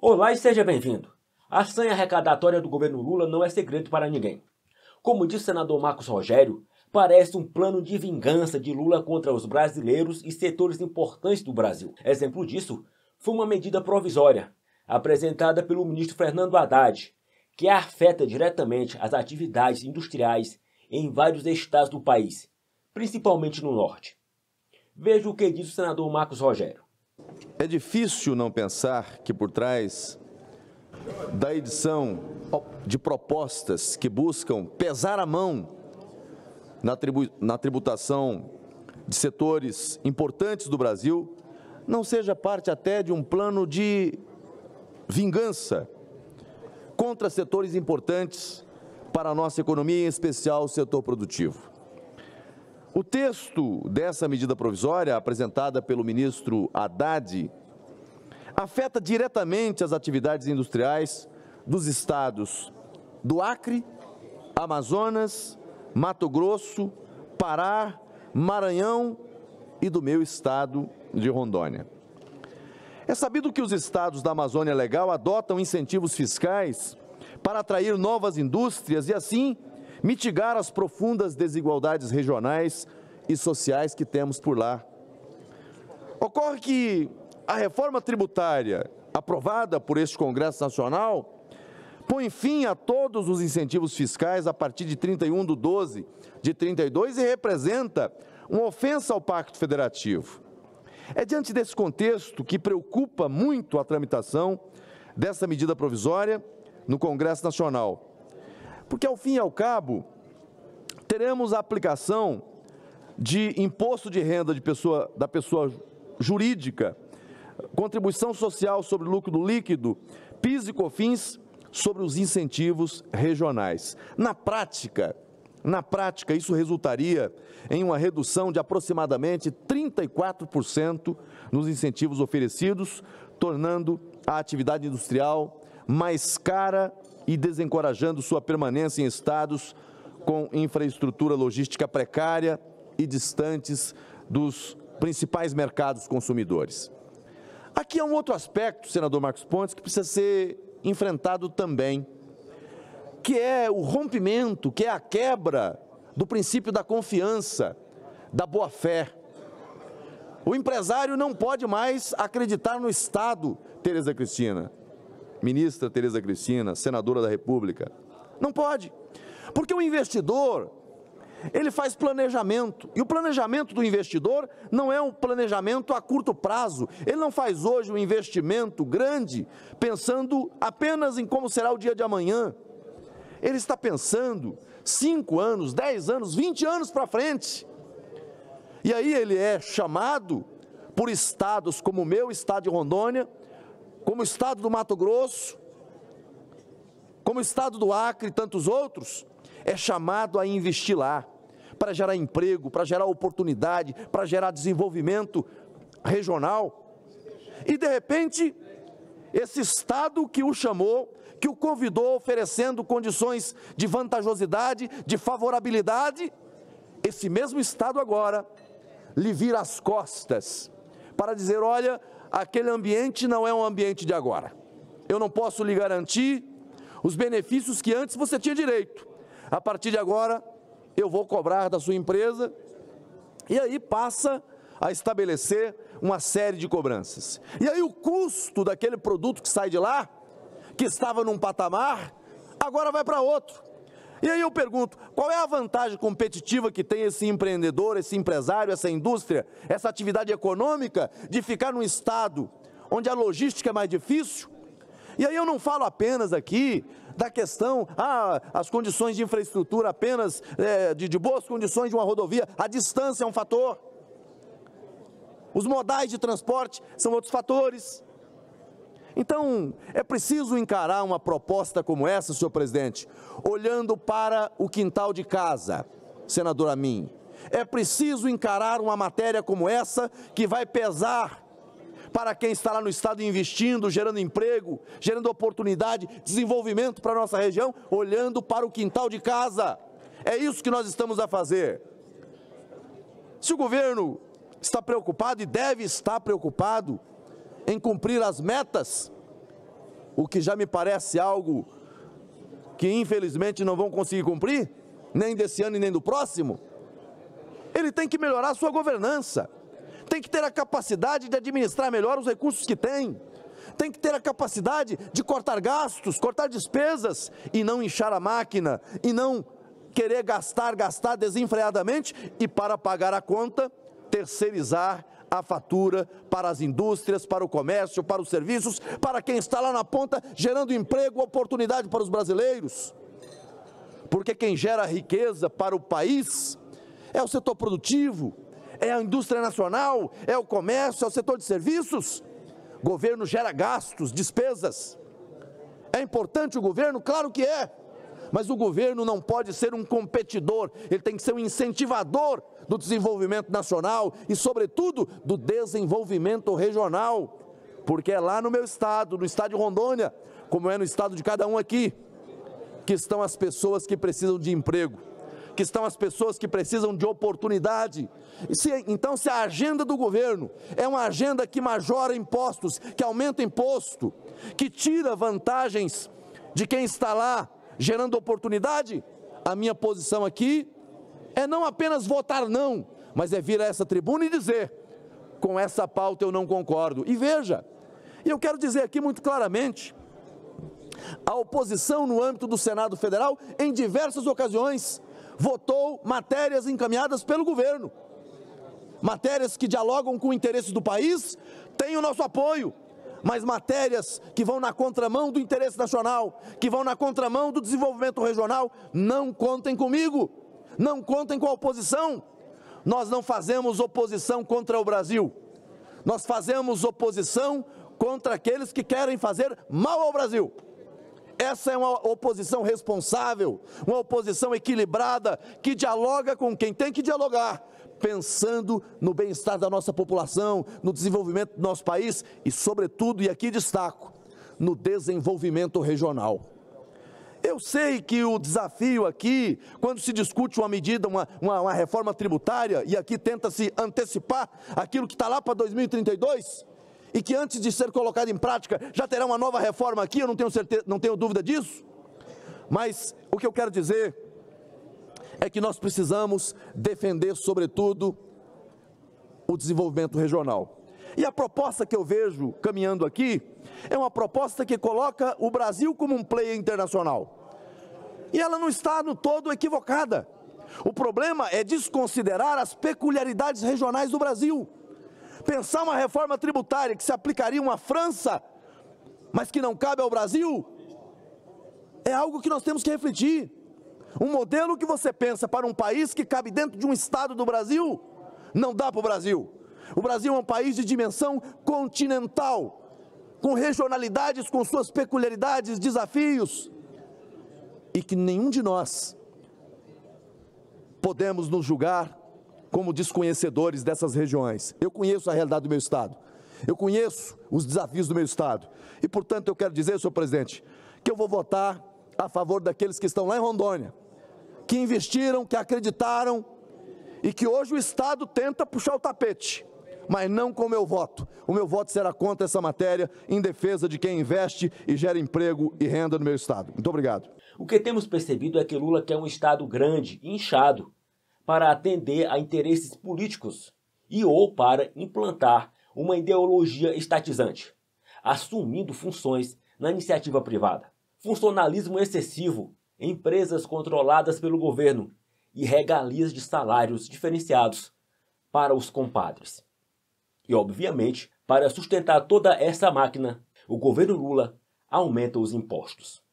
Olá e seja bem-vindo. A sanha arrecadatória do governo Lula não é segredo para ninguém. Como disse o senador Marcos Rogério, parece um plano de vingança de Lula contra os brasileiros e setores importantes do Brasil. Exemplo disso foi uma medida provisória, apresentada pelo ministro Fernando Haddad, que afeta diretamente as atividades industriais em vários estados do país, principalmente no norte. Veja o que diz o senador Marcos Rogério. É difícil não pensar que por trás da edição de propostas que buscam pesar a mão na tributação de setores importantes do Brasil, não seja parte até de um plano de vingança contra setores importantes para a nossa economia, em especial o setor produtivo. O texto dessa medida provisória, apresentada pelo ministro Haddad, afeta diretamente as atividades industriais dos estados do Acre, Amazonas, Mato Grosso, Pará, Maranhão e do meu estado de Rondônia. É sabido que os estados da Amazônia Legal adotam incentivos fiscais para atrair novas indústrias e, assim, mitigar as profundas desigualdades regionais e sociais que temos por lá. Ocorre que a reforma tributária aprovada por este Congresso Nacional põe fim a todos os incentivos fiscais a partir de 31/12 de 32 e representa uma ofensa ao Pacto Federativo. É diante desse contexto que preocupa muito a tramitação dessa medida provisória no Congresso Nacional, porque ao fim e ao cabo teremos a aplicação de imposto de renda da pessoa jurídica, contribuição social sobre lucro líquido, PIS e COFINS sobre os incentivos regionais. Na prática, isso resultaria em uma redução de aproximadamente 34% nos incentivos oferecidos, tornando a atividade industrial mais cara e desencorajando sua permanência em estados com infraestrutura logística precária e distantes dos principais mercados consumidores. Aqui há um outro aspecto, senador Marcos Pontes, que precisa ser enfrentado também, que é o rompimento, que é a quebra do princípio da confiança, da boa-fé. O empresário não pode mais acreditar no Estado, Tereza Cristina, ministra Tereza Cristina, senadora da República. Não pode, porque o investidor, ele faz planejamento, e o planejamento do investidor não é um planejamento a curto prazo. Ele não faz hoje um investimento grande pensando apenas em como será o dia de amanhã. Ele está pensando 5 anos, 10 anos, 20 anos para frente. E aí ele é chamado por estados como o meu estado de Rondônia, como o estado do Mato Grosso, como o estado do Acre e tantos outros, é chamado a investir lá, para gerar emprego, para gerar oportunidade, para gerar desenvolvimento regional. E de repente, esse estado que o chamou, que o convidou oferecendo condições de vantajosidade, de favorabilidade, esse mesmo estado agora lhe vira as costas para dizer: olha, aquele ambiente não é um ambiente de agora. Eu não posso lhe garantir os benefícios que antes você tinha direito. A partir de agora, eu vou cobrar da sua empresa, e aí passa a estabelecer uma série de cobranças. E aí o custo daquele produto que sai de lá, que estava num patamar, agora vai para outro. E aí eu pergunto, qual é a vantagem competitiva que tem esse empreendedor, esse empresário, essa indústria, essa atividade econômica, de ficar num estado onde a logística é mais difícil? E aí eu não falo apenas aqui da questão, as condições de infraestrutura apenas, de boas condições de uma rodovia, a distância é um fator, os modais de transporte são outros fatores. Então, é preciso encarar uma proposta como essa, senhor presidente, olhando para o quintal de casa, senador Amin. É preciso encarar uma matéria como essa, que vai pesar para quem está lá no estado investindo, gerando emprego, gerando oportunidade, desenvolvimento para a nossa região, olhando para o quintal de casa. É isso que nós estamos a fazer. Se o governo está preocupado e deve estar preocupado em cumprir as metas o que já me parece algo que infelizmente não vão conseguir cumprir, nem desse ano e nem do próximo, ele tem que melhorar a sua governança, tem que ter a capacidade de administrar melhor os recursos que tem que ter a capacidade de cortar gastos, cortar despesas e não inchar a máquina, e não querer gastar desenfreadamente e, para pagar a conta, terceirizar a fatura para as indústrias, para o comércio, para os serviços, para quem está lá na ponta gerando emprego, oportunidade para os brasileiros. Porque quem gera riqueza para o país é o setor produtivo, é a indústria nacional, é o comércio, é o setor de serviços. O governo gera gastos, despesas. É importante o governo? Claro que é. Mas o governo não pode ser um competidor, ele tem que ser um incentivador do desenvolvimento nacional e, sobretudo, do desenvolvimento regional. Porque é lá no meu estado, no estado de Rondônia, como é no estado de cada um aqui, que estão as pessoas que precisam de emprego, que estão as pessoas que precisam de oportunidade. Então, se a agenda do governo é uma agenda que majora impostos, que aumenta imposto, que tira vantagens de quem está lá gerando oportunidade, a minha posição aqui é não apenas votar não, mas é vir a essa tribuna e dizer: com essa pauta eu não concordo. E veja, eu quero dizer aqui muito claramente, a oposição no âmbito do Senado Federal, em diversas ocasiões, votou matérias encaminhadas pelo governo, matérias que dialogam com interesses do país, têm o nosso apoio, mas matérias que vão na contramão do interesse nacional, que vão na contramão do desenvolvimento regional, não contem comigo, não contem com a oposição. Nós não fazemos oposição contra o Brasil, nós fazemos oposição contra aqueles que querem fazer mal ao Brasil. Essa é uma oposição responsável, uma oposição equilibrada, que dialoga com quem tem que dialogar, pensando no bem-estar da nossa população, no desenvolvimento do nosso país e, sobretudo, e aqui destaco, no desenvolvimento regional. Eu sei que o desafio aqui, quando se discute uma medida, uma reforma tributária, e aqui tenta-se antecipar aquilo que está lá para 2032, e que antes de ser colocado em prática já terá uma nova reforma aqui, eu não tenho certeza, não tenho dúvida disso. Mas o que eu quero dizer é que nós precisamos defender, sobretudo, o desenvolvimento regional. E a proposta que eu vejo caminhando aqui é uma proposta que coloca o Brasil como um player internacional. E ela não está no todo equivocada. O problema é desconsiderar as peculiaridades regionais do Brasil. Pensar uma reforma tributária que se aplicaria uma França, mas que não cabe ao Brasil, é algo que nós temos que refletir. Um modelo que você pensa para um país que cabe dentro de um estado do Brasil, não dá para o Brasil. O Brasil é um país de dimensão continental, com regionalidades, com suas peculiaridades, desafios, e que nenhum de nós podemos nos julgar como desconhecedores dessas regiões. Eu conheço a realidade do meu estado, eu conheço os desafios do meu estado, e portanto eu quero dizer, senhor presidente, que eu vou votar a favor daqueles que estão lá em Rondônia, que investiram, que acreditaram, e que hoje o estado tenta puxar o tapete, mas não com o meu voto. O meu voto será contra essa matéria, em defesa de quem investe e gera emprego e renda no meu estado. Muito obrigado. O que temos percebido é que Lula quer um estado grande e inchado para atender a interesses políticos e ou para implantar uma ideologia estatizante, assumindo funções na iniciativa privada, funcionalismo excessivo, empresas controladas pelo governo e regalias de salários diferenciados para os compadres. E, obviamente, para sustentar toda essa máquina, o governo Lula aumenta os impostos.